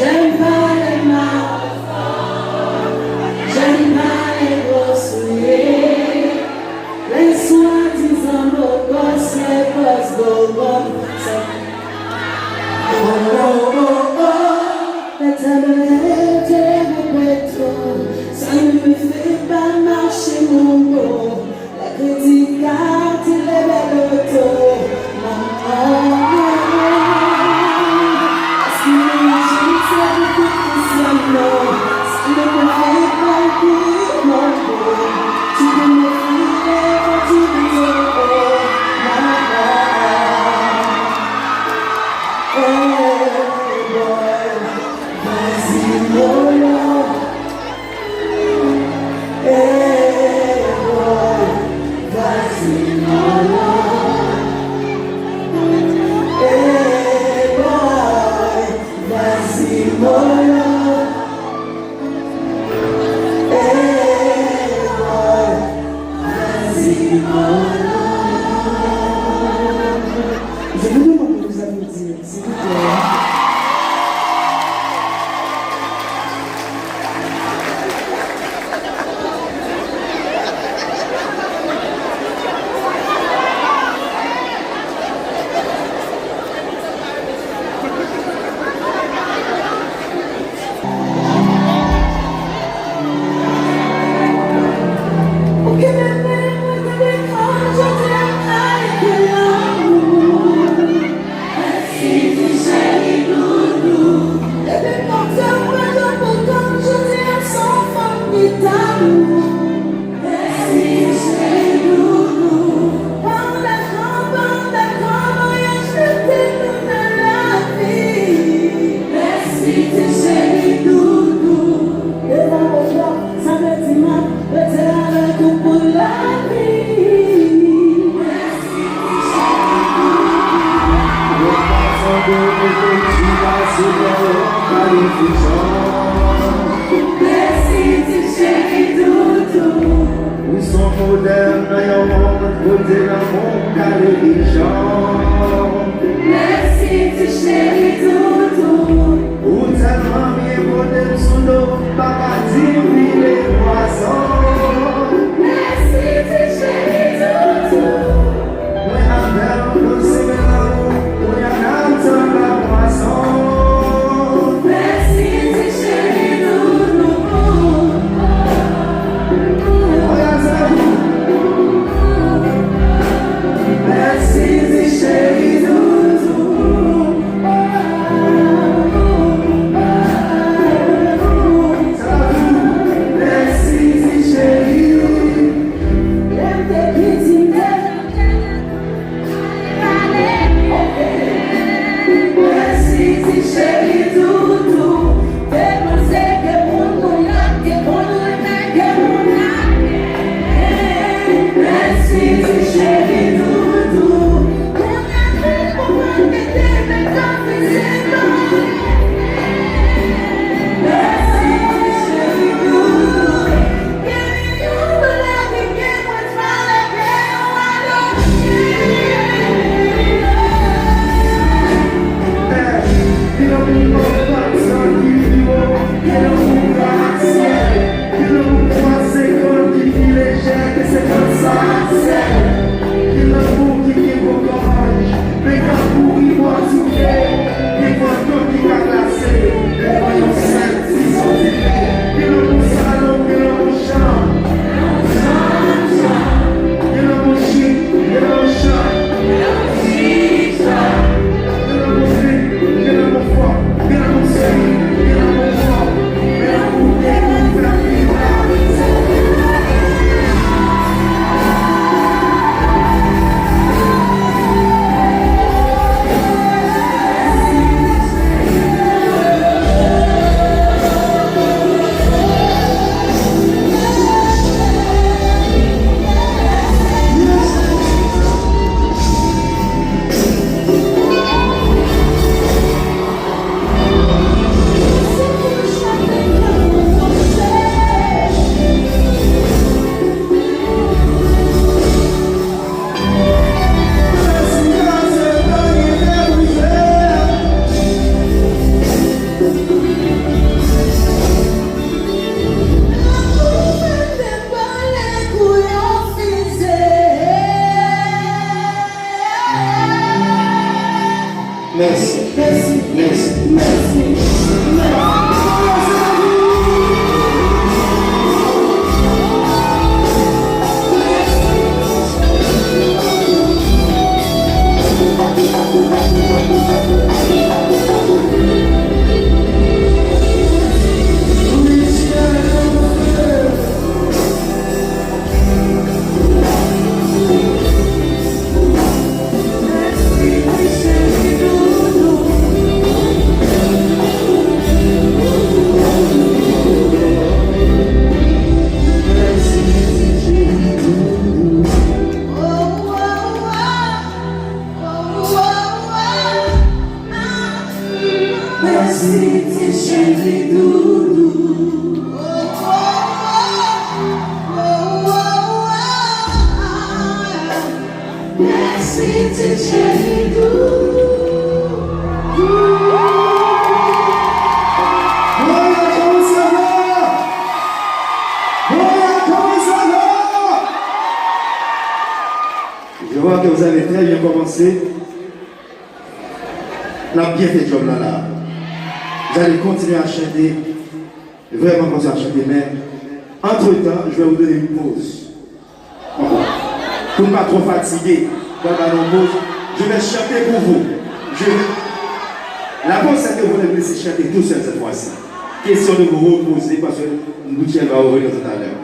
J'aime pas les mal, j'aime pas les gros souliers, les soi-disant beaux gosses, les gosses beaux. Oh, oh, oh, la tablette est répétée, ça ne me fait pas marcher mon beau, la critique carte et les belles autos, maman. Est-ce que je sais que c'est non, ça ne me fait pas dire mon beau, tu peux me filer quand tu dis oh, maman. Je vous demande de vous applaudir, s'il vous plaît. Get Merci, t'es chéri doudou. Merci, t'es chéri doudou. Je vois que vous avez très bien commencé. On a bien fait le job là. Vous allez continuer à chanter. Vraiment continuer à chanter. Mais entre-temps, je vais vous donner une pause. Pour ne pas trop fatiguer. Je vais chanter pour vous. La pause, c'est que vous devez laisser chanter tout seul cette fois-ci. Question de vous reposer parce que nous va ouvrir tout à l'heure.